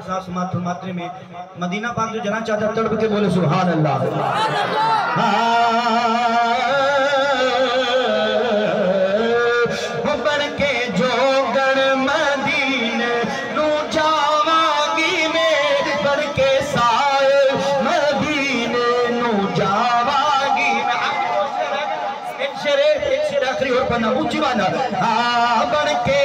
सास मातृ में मदीना पाक जो जना चाहता तड़प के बोले सुभान अल्लाह। बढ़ के जो गण मदीने नू जावांगी में, बढ़ के साए मदीने नू जावांगी में। एक शेर आखिरी और पन्ना ऊंची बाना। बढ़ के